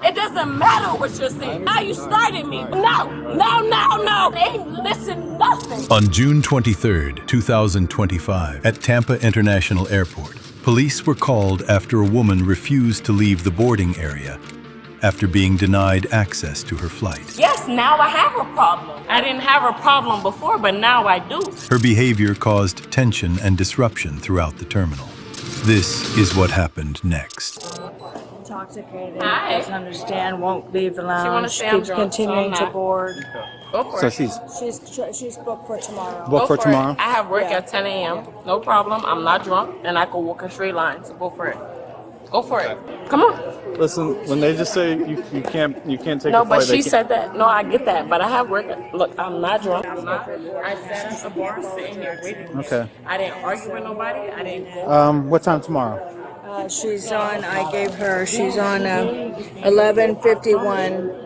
It doesn't matter what you're saying. Now you started me. No. They ain't listen nothing. On June 23rd, 2025, at Tampa International Airport, police were called after a woman refused to leave the boarding area after being denied access to her flight. Yes, now I have a problem. I didn't have a problem before, but now I do. Her behavior caused tension and disruption throughout the terminal. This is what happened next. Intoxicated, Hi. doesn't understand, won't leave the wanna lounge, say I'm keeps drunk, so continuing I'm to not. board. Go for So it. She's booked for tomorrow. Book for tomorrow? It. I have work Yeah. at 10 a.m. No problem. I'm not drunk, and I can walk a straight line. So go for it. Go for it. Come on. Listen, when they just say you can't take No, a flight, but she said that. No, I get that. But I have work. Look, I'm not drunk. I sat at the bar sitting here waiting. Okay. I didn't argue with nobody. I didn't go. What time tomorrow? She's on 11:51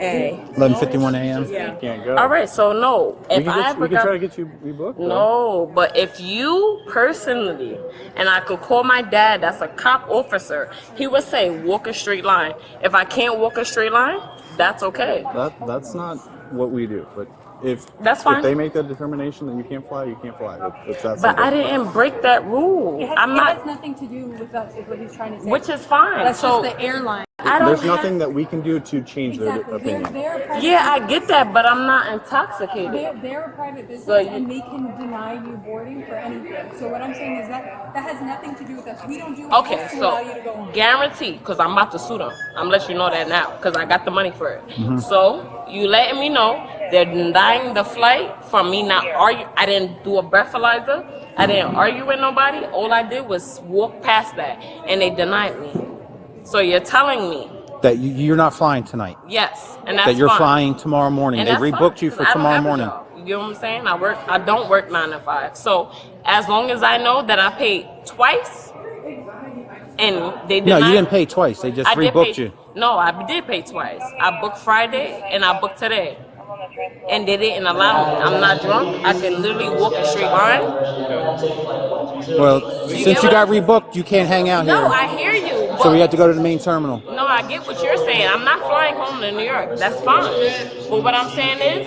A. 11:51 a.m. Yeah. Can't go. All right. So no, We if can, I we ever can try got to get you rebooked. though. no, but if you personally, and I could call my dad, that's a cop officer, he would say walk a straight line. If I can't walk a straight line, that's okay. That's not what we do. But if That's fine. if they make that determination that you can't fly, you can't fly. It's that But simple. I didn't break that rule. I'm It not, has nothing to do with us, is what he's trying to say. which is fine. That's So just the airline. I don't There's have- nothing that we can do to change their Exactly. opinion. They're a private Yeah, I business. get that, but I'm not intoxicated. They're a private business, So you- and they can deny you boarding for anything. So what I'm saying is that has nothing to do with us. We don't do Okay, anything to allow so you to go home. guaranteed, because I'm about to sue them. I'm letting you know that now, because I got the money for it. Mm-hmm. So you letting me know they're denying the flight from me not argue. I didn't do a breathalyzer. I didn't argue with nobody. All I did was walk past that, and they denied me. So you're telling me, That you're not flying tonight. yes, and that's That you're fine. flying tomorrow morning. And They that's rebooked fine, you for 'cause I don't tomorrow have a morning. job. You get what I'm saying? I don't work 9 to 5. So as long as I know that I paid twice, and they No, denied, you didn't pay twice. They just I did rebooked pay, you. No, I did pay twice. I booked Friday and I booked today. And they didn't allow me. I'm not drunk. I can literally walk a straight line. Well, get since you what got I'm- rebooked, you can't hang out No, here. I hear you. But So we have to go to the main terminal. no, I get what you're saying. I'm not flying home to New York. That's fine. But what I'm saying is,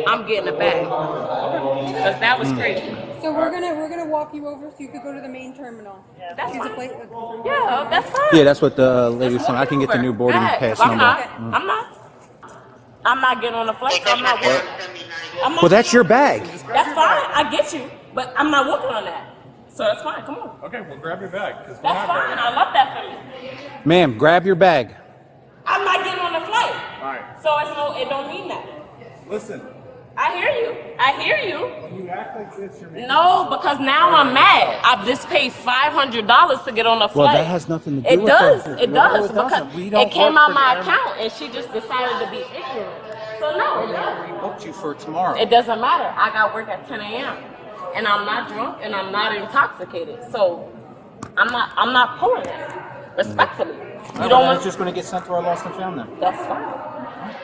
I'm getting a bag. Because that was crazy. So we're gonna walk you over so you could go to the main terminal. That's Use a fine. flight- Yeah, that's fine. Yeah, that's what the lady was saying. I can get the Over. new boarding Hey, pass I'm number. not. I'm not getting on the flight. So I'm not working. I'm not Well, that's your bag. That's fine. I get you, but I'm not working on that. So that's fine. Come on. Okay, well, grab your bag. That's fine. I love that for me. Ma'am, grab your bag. I'm not getting on the flight. All right. So it don't mean that. Listen, I hear you. I hear you. you act like this, you're making No, because now I'm mad. I've just paid $500 to get on the flight. Well, that has nothing to do It with does. that. It No, does it doesn't. because We don't it came work out for my the account and she just decided to be ignorant. So no, it doesn't. Booked you for tomorrow. It doesn't matter. I got work at 10 a.m. and I'm not drunk and I'm not intoxicated. So I'm not pulling that. Respectfully. You don't want. It's just going to get sent to our lost and found then. That's fine.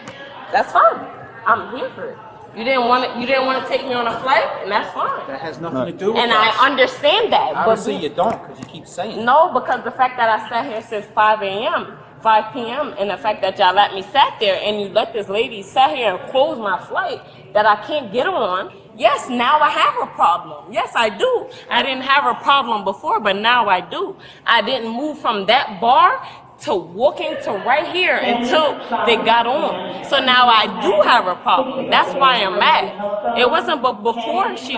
That's fine. I'm here for it. You didn't want to take me on a flight, and that's fine. That has nothing to do with And us. I understand that. Obviously but you don't, because you keep saying. no, because the fact that I sat here since 5 a.m., 5 p.m., and the fact that y'all let me sat there and you let this lady sat here and close my flight that I can't get on, yes, now I have a problem. Yes, I do. I didn't have a problem before, but now I do. I didn't move from that bar to walking to right here until they got on. So now I do have a problem. That's why I'm mad. It wasn't but before she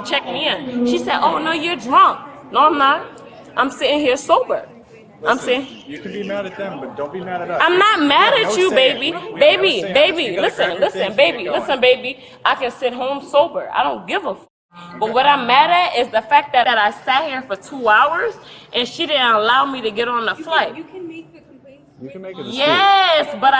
checked me in. She said, "Oh no, you're drunk." No, I'm not. I'm sitting here sober. I'm saying You can be mad at them, but don't be mad at us. I'm not mad We have at no you, say. baby. We have no Baby, say on this. baby, You gotta listen, grab your listen, things and baby, get going. listen, baby. I can sit home sober. I don't give a f. But what I'm mad at is the fact that I sat here for 2 hours and she didn't allow me to get on the flight. You can make the complaints. You can make a dispute. Yes, but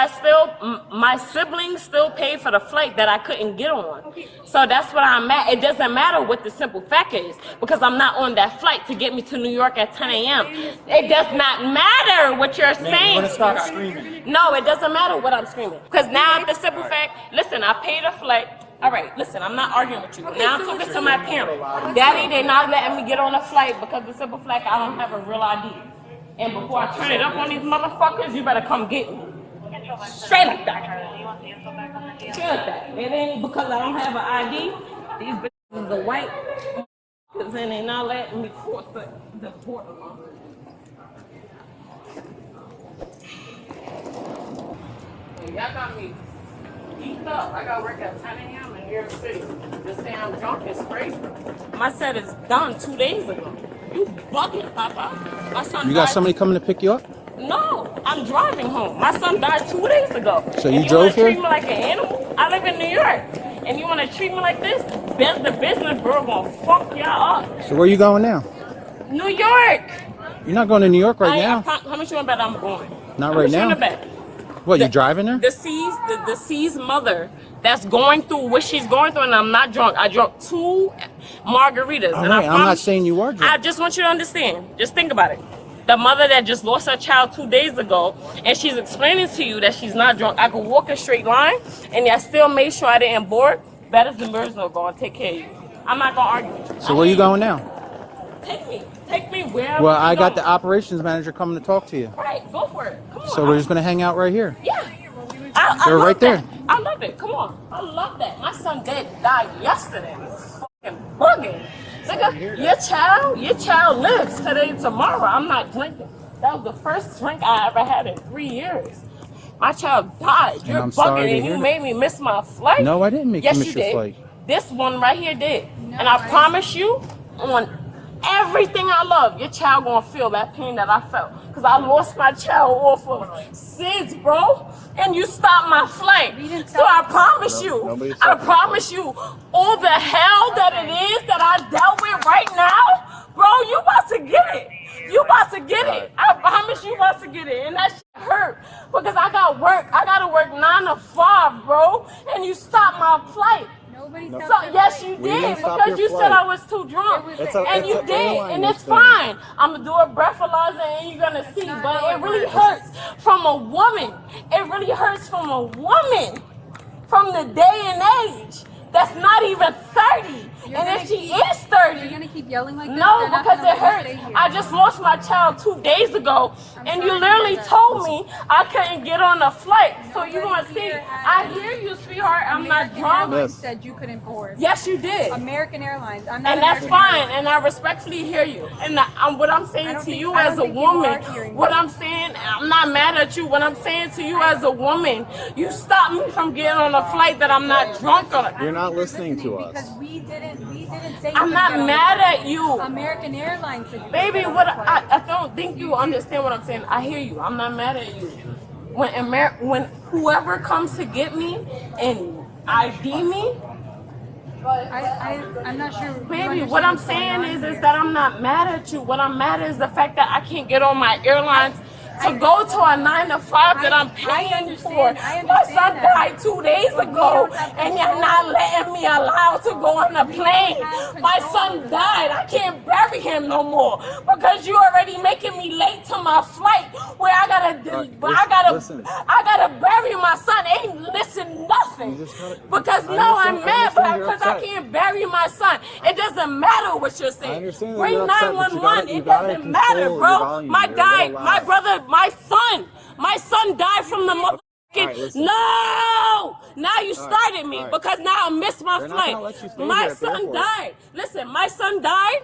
my siblings still paid for the flight that I couldn't get on. So that's what I'm at. It doesn't matter what the simple fact is because I'm not on that flight to get me to New York at 10 a.m. It does not matter what you're saying. You're going to stop screaming. No, it doesn't matter what I'm screaming. Because now the simple fact, listen, I paid a flight. All right, listen, I'm not arguing with you. Now I'm talking to my parents. Daddy, they're not letting me get on a flight because the simple fact I don't have a real ID. And before I turn it up on these motherfuckers, you better come get me. Straight like that. Straight like that. It ain't because I don't have an ID. These bitches are white. Because then they not letting me cross the border. Y'all got me geeked up. I got work at 10 a.m. in New York City. Just saying I'm drunk is crazy. My set is done 2 days ago. You bugging, Papa. My son You got died- somebody coming to pick you up? No, I'm driving home. My son died 2 days ago. So and you you drove wanna here? treat me like an animal? I live in New York. And you want to treat me like this? The business bro gonna fuck y'all up. So where you going now? New York. You're not going to New York right now. How much you want to bet I'm going? Not How right much you now. wanna bet? What, you driving there? The deceased mother that's going through what she's going through, and I'm not drunk. I drunk 2 margaritas. All and right, I I'm not promise- saying you are drunk. I just want you to understand. Just think about it. The mother that just lost her child 2 days ago, and she's explaining to you that she's not drunk. I could walk a straight line, and I still made sure I didn't board. Better than birds are going to take care of you. I'm not going to argue with you. So where you going now? Take me wherever. Well, you I got going. the operations manager coming to talk to you. Right, go for it. Come on. So we're just going to hang out right here. Yeah. I They're love right there. that. I love it. Come on. I love that. My son died yesterday. Fucking bugging. Nigga, your child lives today, tomorrow. I'm not drinking. That was the first drink I ever had in 3 years. My child died. You're I'm sorry to bugging, and hear you that. made me miss my flight. No, I didn't make you Yes, miss you your did. flight. This one right here did. And I promise you, on everything I love, your child gonna feel that pain that I felt. Because I lost my child off of SIDS, bro. And you stopped my flight. So I promise you, all the hell that it is that I dealt with right now, bro, you about to get it. You about to get it. I promise you about to get it. And that shit hurt. Because I got work. I gotta work 9 to 5, bro. And you stopped my flight. So, yes, you did, because you said I was too drunk. And you did, and it's fine. I'm going to do a breathalyzer and you're going to see. But it really hurts from a woman. It really hurts from a woman from the day and age that's not even 30. And if she is 30, You're gonna keep yelling like this? no, They're not because gonna it let you hurts. stay here. I just lost my child 2 days ago, and you literally told me I couldn't get on a flight. So you're gonna see. I hear you, sweetheart. I'm not American drunk. Airlines said you couldn't board. Yes, you did. American Airlines. I'm not. And that's American fine, Airlines. and I respectfully hear you. And what I'm saying to you I as don't a think you are woman, hearing what me. I'm saying, I'm not mad at you. What I'm saying to you as a woman, you stopped me from getting on a flight that I'm not drunk on. You're not listening to us. Because we didn't say. I'm not mad at you. American Airlines said you Baby, couldn't what get on a flight. I don't think you understand what I'm saying. I hear you. I'm not mad at you. When whoever comes to get me and ID me, I'm not sure. you baby, understand what I'm what's going saying on is here. that I'm not mad at you. What I'm mad at is the fact that I can't get on my airlines to go to a 9 to 5 that I'm paying for. I My son understand that. died 2 days But we ago, don't have and you're control. not letting me allow to go on the plane. have My control son over died. I can't bury him no more because you already making me late to my flight where I listen. gotta bury my son. Ain't listen nothing You just gotta- because I no, understand- I'm I mad understand you're because I upset. can't bury my son. It doesn't matter what you're saying. I understand that Bring you're upset, but you 911. gotta- you It gotta doesn't control matter, your bro. volume. My You're a guy, little my loud. brother, my son died from the motherfucking. Alright, listen. No! Now you started me alright. because now I missed my They're not flight. gonna let you stay My here at the son airport. died. Listen, my son died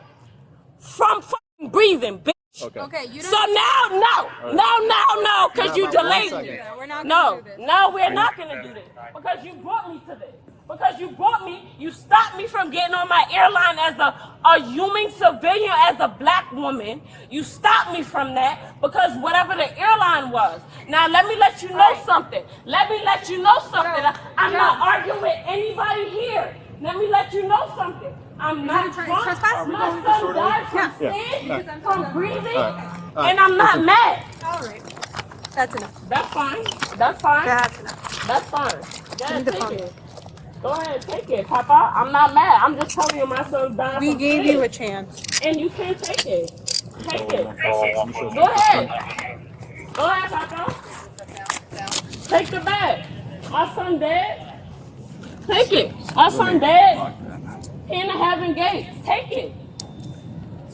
from fucking breathing, bitch. Okay, you So don't. no, because you Now, about 1 delayed second. me. We're not No, gonna do this. no, we're not gonna do this because you brought me to this. Because you brought me, you stopped me from getting on my airline as a human civilian, as a black woman. You stopped me from that because whatever the airline was. Now let me let you know something. Let me let you know something. I'm not arguing with anybody here. Let me let you know something. I'm not drunk. trespass? My son died from Yeah. SIDS, from breathing, Alright. and I'm not mad. All right, that's enough. That's fine. That's fine. That's enough. That's fine. Go ahead, the take phone. it. Go ahead, take it, Papa. I'm not mad. I'm just telling you my son died. We from gave SIDS, you a chance. and you can't take it. Take it. Go ahead. Go ahead, Papa. Take the bag. My son dead. Take it. My son dead. He in the heaven gates. Take it.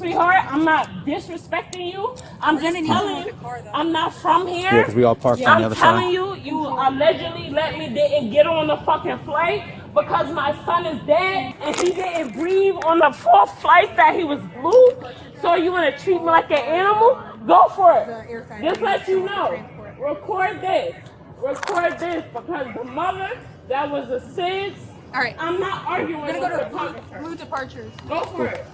Sweetheart, I'm not disrespecting you. I'm just telling you, I'm not from here. Yeah, because we all parked on the I'm other telling side. you, you allegedly let me didn't get on the fucking flight because my son is dead and he didn't breathe on the 4th flight that he was blue. So you want to treat me like an animal? Go for it. Just let you know. Record this. Record this because the mother that was a sis. All right. I'm not arguing We're with gonna the go to photographer. blue departures. Go for it.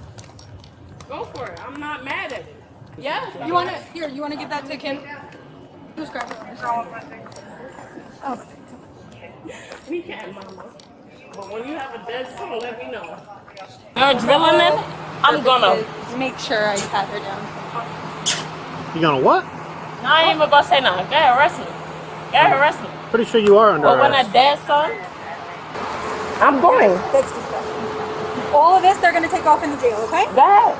Go for it. I'm not mad at it. Yeah. You wanna you wanna give that to Kim? Just grab it. Oh. We can, mama. But when you have a dead son, let me know. You're adrenaline? I'm gonna. Make sure I pat her down. You gonna what? No, I ain't even gonna say nothing. Go ahead, arrest me. Go ahead, arrest me. Pretty sure you are under But when arrest. a dead son, I'm going. That's disgusting. All of this, they're gonna take off in the jail, okay? Go ahead.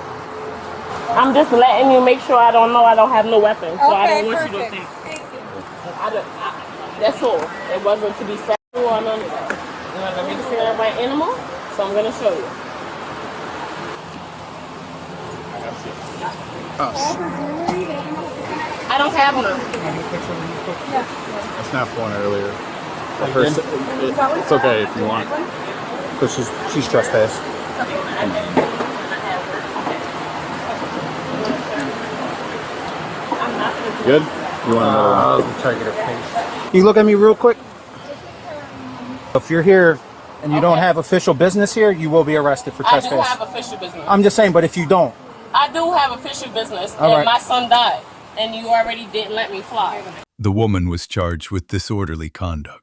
I'm just letting you make sure I don't know I don't have no weapon. So I Okay, don't want you to perfect. think. Thank you. That's all. It wasn't to be sexual or none of that. You know, let me see that my animal, so I'm gonna show you. I don't have none. I snapped one earlier. It's okay if you want. Because she's trespassed. Good? You want another one? Let me try to get her face. Can you look at me real quick? If you're here and you don't have official business here, you will be arrested for I do trespass. have official business. I'm just saying, but if you don't, I do have official business, All and right. my son died, and you already didn't let me fly. The woman was charged with disorderly conduct.